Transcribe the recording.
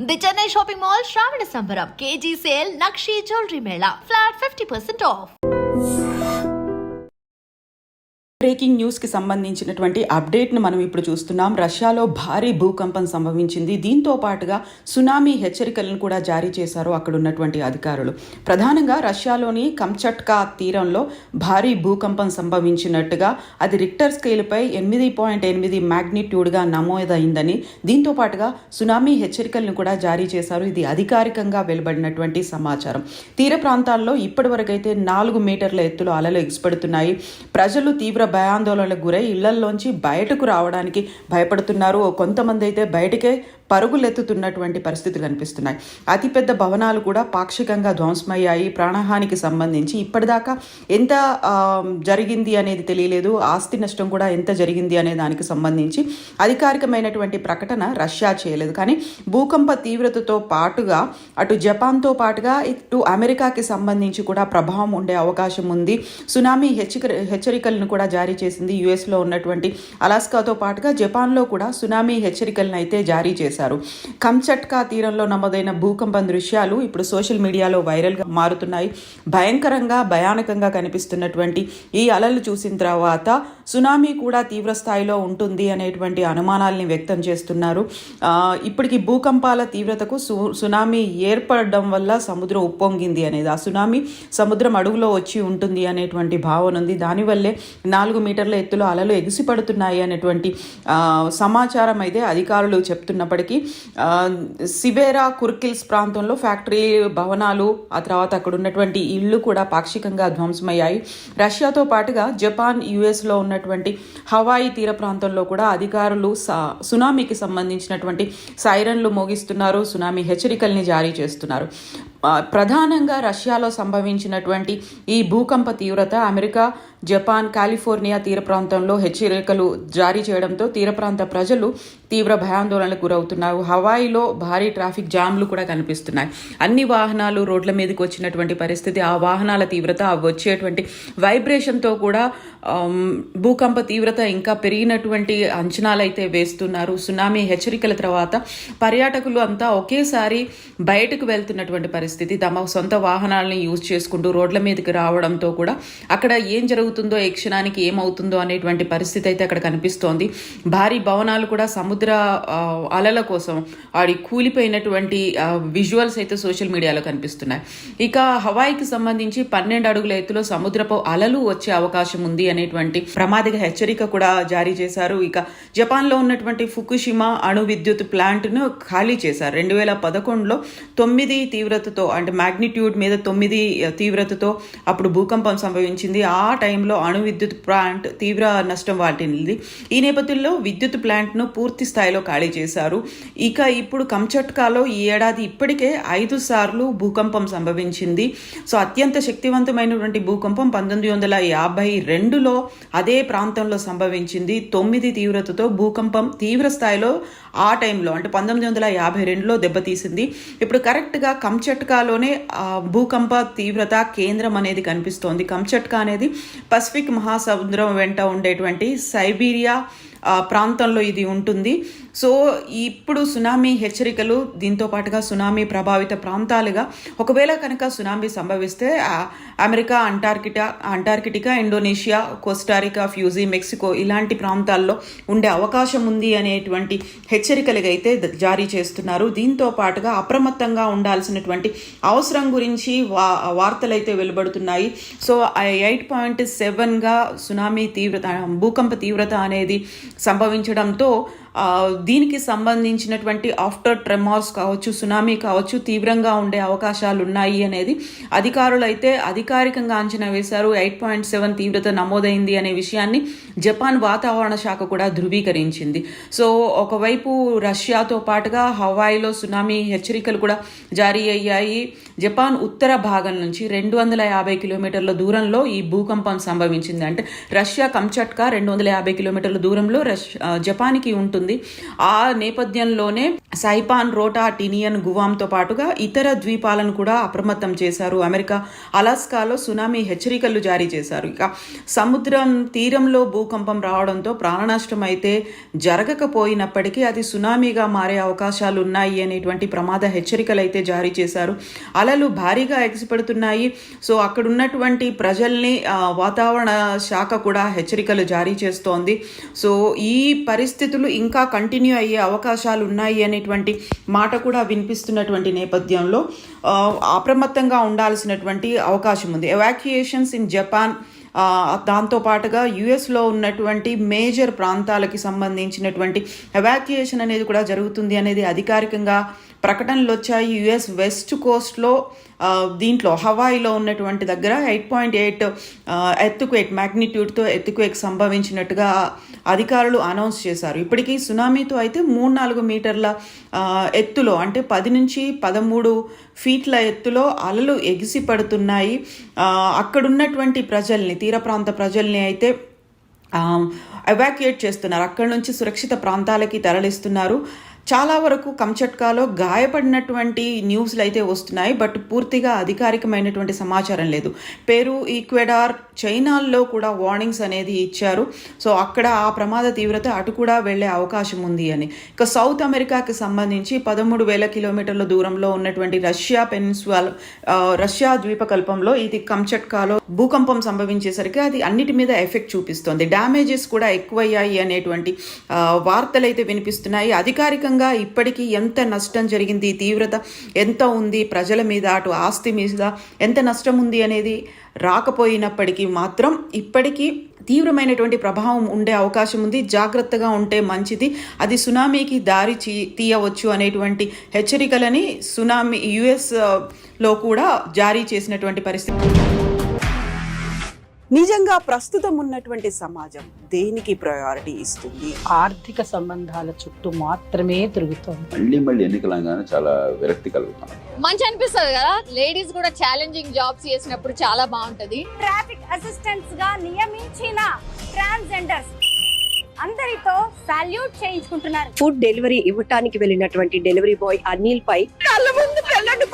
The Chennai shopping mall శ్రావణ సంబరం KG sale nakshi jewellery Mela flat 50% of. Breaking న్యూస్కి సంబంధించినటువంటి అప్డేట్ను మనం ఇప్పుడు చూస్తున్నాం. రష్యాలో భారీ భూకంపం సంభవించింది. దీంతో పాటుగా సునామీ హెచ్చరికలను కూడా జారీ చేశారు అక్కడ ఉన్నటువంటి అధికారులు. ప్రధానంగా రష్యాలోని కంచట్కా తీరంలో భారీ భూకంపం సంభవించినట్టుగా అది రిక్టర్ స్కేల్పై 8.8 మ్యాగ్నిట్యూడ్గా నమోదైందని, దీంతో పాటుగా సునామీ హెచ్చరికలను కూడా జారీ చేశారు. ఇది అధికారికంగా వెలువడినటువంటి సమాచారం. తీర ప్రాంతాల్లో ఇప్పటివరకైతే 4 మీటర్ల ఎత్తులో అలలు ఎగిసిపడుతున్నాయి. ప్రజలు తీవ్ర భయాందోళనలకు గురై ఇళ్లలోంచి బయటకు రావడానికి భయపడుతున్నారు. కొంతమంది అయితే బయటకే పరుగులెత్తుతున్నటువంటి పరిస్థితులు కనిపిస్తున్నాయి. అతిపెద్ద భవనాలు కూడా పాక్షికంగా ధ్వంసమయ్యాయి. ప్రాణహానికి సంబంధించి ఇప్పటిదాకా ఎంత జరిగింది అనేది తెలియలేదు. ఆస్తి నష్టం కూడా ఎంత జరిగింది అనే దానికి సంబంధించి అధికారికమైనటువంటి ప్రకటన రష్యా చేయలేదు. కానీ భూకంప తీవ్రతతో పాటుగా అటు జపాన్తో పాటుగా ఇటు అమెరికాకి సంబంధించి కూడా ప్రభావం ఉండే అవకాశం ఉంది. సునామీ హెచ్చరికలను కూడా జారీ చేసింది. యుఎస్లో ఉన్నటువంటి అలాస్కాతో పాటుగా జపాన్లో కూడా సునామీ హెచ్చరికలను అయితే జారీ చేశారు. కంచట్కా తీరంలో నమోదైన భూకంపం దృశ్యాలు ఇప్పుడు సోషల్ మీడియాలో వైరల్గా మారుతున్నాయి. భయానకంగా కనిపిస్తున్నటువంటి ఈ అలలు చూసిన తర్వాత సునామీ కూడా తీవ్ర స్థాయిలో ఉంటుంది అనేటువంటి అనుమానాల్ని వ్యక్తం చేస్తున్నారు. ఇప్పటికి భూకంపాల తీవ్రతకు సునామీ ఏర్పడడం వల్ల సముద్రం ఉప్పొంగింది అనేది, ఆ సునామీ సముద్రం అడుగులో వచ్చి ఉంటుంది అనేటువంటి భావన ఉంది. దానివల్లే 4 మీటర్ల ఎత్తులో అలలు ఎగిసిపడుతున్నాయి అనేటువంటి సమాచారం అయితే అధికారులు చెప్తున్నప్పటికీ సివేరా కుర్కిల్స్ ప్రాంతంలో ఫ్యాక్టరీ భవనాలు, ఆ తర్వాత అక్కడ ఉన్నటువంటి ఇళ్లు కూడా పాక్షికంగా ధ్వంసమయ్యాయి. రష్యాతో పాటుగా జపాన్, యుఎస్లో ఉన్నటువంటి హవాయి తీర ప్రాంతంలో కూడా అధికారులు సునామీకి సంబంధించినటువంటి సైరన్లు మోగిస్తున్నారు. సునామీ హెచ్చరికల్ని జారీ చేస్తున్నారు. ప్రధానంగా రష్యాలో సంభవించినటువంటి ఈ భూకంప తీవ్రత అమెరికా, జపాన్, కాలిఫోర్నియా తీర ప్రాంతంలో హెచ్చరికలు జారీ చేయడంతో తీర ప్రాంత ప్రజలు తీవ్ర భయాందోళనకు గురవుతున్నారు. హవాయిలో భారీ ట్రాఫిక్ జామ్లు కూడా కనిపిస్తున్నాయి. అన్ని వాహనాలు రోడ్ల మీదకి వచ్చినటువంటి పరిస్థితి, ఆ వాహనాల తీవ్రత, అవి వచ్చేటువంటి వైబ్రేషన్తో కూడా భూకంప తీవ్రత ఇంకా పెరిగినటువంటి అంచనాలు అయితే వేస్తున్నారు. సునామీ హెచ్చరికల తర్వాత పర్యాటకులు అంతా ఒకేసారి బయటకు వెళ్తున్నటువంటి పరిస్థితి, తమ సొంత వాహనాలని యూజ్ చేసుకుంటూ రోడ్ల మీదకి రావడంతో కూడా అక్కడ ఏం జరుగుతుందో, ఏ క్షణానికి ఏమవుతుందో అనేటువంటి పరిస్థితి అయితే అక్కడ కనిపిస్తోంది. భారీ భవనాలు కూడా సముద్ర అలల కోసం ఆడి కూలిపోయినటువంటి విజువల్స్ అయితే సోషల్ మీడియాలో కనిపిస్తున్నాయి. ఇక హవాయికి సంబంధించి 12 అడుగుల ఎత్తులో సముద్రపు అలలు వచ్చే అవకాశం ఉంది అనేటువంటి ప్రమాదక హెచ్చరిక కూడా జారీ చేశారు. ఇక జపాన్లో ఉన్నటువంటి ఫుకుషిమా అణు విద్యుత్ ప్లాంట్ను ఖాళీ చేశారు. 2011లో 9 తీవ్రతతో, అంటే మ్యాగ్నిట్యూడ్ మీద 9 తీవ్రతతో అప్పుడు భూకంపం సంభవించింది. ఆ టైంలో అణు విద్యుత్ ప్లాంట్ తీవ్ర నష్టం వాటిల్లింది. ఈ నేపథ్యంలో విద్యుత్ ప్లాంట్ను పూర్తి స్థాయిలో ఖాళీ చేశారు. ఇక ఇప్పుడు కంచట్కాలో ఈ ఏడాది ఇప్పటికే 5 సార్లు భూకంపం సంభవించింది. సో అత్యంత శక్తివంతమైనటువంటి భూకంపం 1952లో అదే ప్రాంతంలో సంభవించింది. 9 తీవ్రతతో భూకంపం తీవ్ర స్థాయిలో ఆ టైంలో, అంటే 1952లో దెబ్బతీసింది. ఇప్పుడు కరెక్ట్గా కంచట్కాలోనే భూకంప తీవ్రత కేంద్రం అనేది కనిపిస్తోంది. కంచట్కా అనేది పసిఫిక్ మహాసముద్రం వెంట ఉండేటువంటి సైబీరియా ప్రాంతంలో ఇది ఉంటుంది. సో ఇప్పుడు సునామీ హెచ్చరికలు, దీంతో పాటుగా సునామీ ప్రభావిత ప్రాంతాలుగా ఒకవేళ కనుక సునామీ సంభవిస్తే America, Antarctica, Indonesia, Costa Rica, Fuji, Mexico ఇలాంటి ప్రాంతాల్లో ఉండే అవకాశం ఉంది అనేటువంటి హెచ్చరికలుగా అయితే జారీ చేస్తున్నారు. దీంతో పాటుగా అప్రమత్తంగా ఉండాల్సినటువంటి అవసరం గురించి వార్తలు అయితే వెలువడుతున్నాయి. సో 8.7గా సునామీ తీవ్రత, భూకంప తీవ్రత అనేది సంభవించడంతో దీనికి సంబంధించినటువంటి ఆఫ్టర్ ట్రెమార్స్ కావచ్చు, సునామీ కావచ్చు, తీవ్రంగా ఉండే అవకాశాలు ఉన్నాయి అనేది అధికారులు అయితే అధికారికంగా అంచనా వేశారు. 8.7 తీవ్రత నమోదైంది అనే విషయాన్ని జపాన్ వాతావరణ శాఖ కూడా ధృవీకరించింది. సో ఒకవైపు రష్యాతో పాటుగా హవాయిలో సునామీ హెచ్చరికలు కూడా జారీ అయ్యాయి. జపాన్ ఉత్తర భాగం నుంచి 250 కిలోమీటర్ల దూరంలో ఈ భూకంపం సంభవించింది. అంటే రష్యా కంచట్కా 250 కిలోమీటర్ల దూరంలో జపాన్కి ఉంటుంది. ఉంటుంది. ఆ నేపథ్యంలోనే సైపాన్, రోటా, టినియన్, గువామ్తో పాటుగా ఇతర ద్వీపాలను కూడా అప్రమత్తం చేశారు. అమెరికా అలాస్కాలో సునామీ హెచ్చరికలు జారీ చేశారు. ఇక సముద్రం తీరంలో భూకంపం రావడంతో ప్రాణనష్టం అయితే జరగకపోయినప్పటికీ అది సునామీగా మారే అవకాశాలు ఉన్నాయి అనేటువంటి ప్రమాద హెచ్చరికలు అయితే జారీ చేశారు. అలలు భారీగా ఎగిసిపడుతున్నాయి. సో అక్కడ ఉన్నటువంటి ప్రజల్ని వాతావరణ శాఖ కూడా హెచ్చరికలు జారీ చేస్తోంది. సో ఈ పరిస్థితులు ఇంకా కంటిన్యూ అయ్యే అవకాశాలు ఉన్నాయి అనేటువంటి మాట కూడా వినిపిస్తున్నటువంటి నేపథ్యంలో అప్రమత్తంగా ఉండాల్సినటువంటి అవకాశం ఉంది. ఎవాక్యుయేషన్స్ ఇన్ జపాన్, దాంతోపాటుగా యుఎస్లో ఉన్నటువంటి మేజర్ ప్రాంతాలకి సంబంధించినటువంటి ఎవాక్యుయేషన్ అనేది కూడా జరుగుతుంది అనేది అధికారికంగా ప్రకటనలు వచ్చాయి. యుఎస్ వెస్ట్ కోస్ట్లో దీంట్లో హవాయిలో ఉన్నటువంటి దగ్గర 8.8 ఎర్త్క్వేక్ మ్యాగ్నిట్యూడ్తో ఎర్త్క్వేక్ సంభవించినట్టుగా అధికారులు అనౌన్స్ చేశారు. ఇప్పటికీ సునామీతో అయితే 3-4 మీటర్ల ఎత్తులో, అంటే 10 నుంచి 13 ఫీట్ల ఎత్తులో అలలు ఎగిసి పడుతున్నాయి. అక్కడున్నటువంటి ప్రజల్ని, తీర ప్రాంత ప్రజల్ని అయితే ఎవాక్యుయేట్ చేస్తున్నారు. అక్కడి నుంచి సురక్షిత ప్రాంతాలకి తరలిస్తున్నారు. చాలా వరకు కంచట్కాలో గాయపడినటువంటి న్యూస్లు అయితే వస్తున్నాయి, బట్ పూర్తిగా అధికారికమైనటువంటి సమాచారం లేదు. పెరు, ఈక్వెడార్, చైనాల్లో కూడా వార్నింగ్స్ అనేది ఇచ్చారు. సో అక్కడ ఆ ప్రమాద తీవ్రత అటు కూడా వెళ్లే అవకాశం ఉంది అని. ఇక సౌత్ అమెరికాకి సంబంధించి 13,000 కిలోమీటర్ల దూరంలో ఉన్నటువంటి రష్యా పెనిన్సులా, రష్యా ద్వీపకల్పంలో ఇది కంచట్కాలో భూకంపం సంభవించేసరికి అది అన్నిటి మీద ఎఫెక్ట్ చూపిస్తోంది. డ్యామేజెస్ కూడా ఎక్కువయ్యాయి అనేటువంటి వార్తలు అయితే వినిపిస్తున్నాయి. అధికారికంగా ఇప్పటికీ ఎంత నష్టం జరిగింది, తీవ్రత ఎంత ఉంది ప్రజల మీద, అటు ఆస్తి మీద ఎంత నష్టం ఉంది అనేది రాకపోయినప్పటికీ మాత్రం ఇప్పటికీ తీవ్రమైనటువంటి ప్రభావం ఉండే అవకాశం ఉంది. జాగ్రత్తగా ఉంటే మంచిది. అది సునామీకి దారి తీయవచ్చు అనేటువంటి హెచ్చరికలని సునామీ యుఎస్లో కూడా జారీ చేసినటువంటి పరిస్థితి. నిజంగా ప్రస్తుతం ఉన్నటువంటి సమాజం దేనికి ప్రయారిటీ ఇస్తుంది? ఆర్థిక సంబంధాల చుట్టూ మాత్రమే తిరుగుతుంది. మళ్ళీ ఎన్నికలంగానే చాలా విరక్తి కలుగుతాం. మంచి అనిపిస్తుంది కదా, లేడీస్ కూడా ఛాలెంజింగ్ జాబ్స్ చేసినప్పుడు చాలా బాగుంటది. ట్రాఫిక్ అసిస్టెంట్స్ గా నియమించిన ట్రాన్స్జెండర్స్ అందరితో సాల్యూట్ చేయించుకుంటున్నారు. ఫుడ్ డెలివరీ ఇవ్వటానికి వెళ్ళినటువంటి డెలివరీ బాయ్ అనిల్ పై కళ్ళ ముందు పెళ్ళండి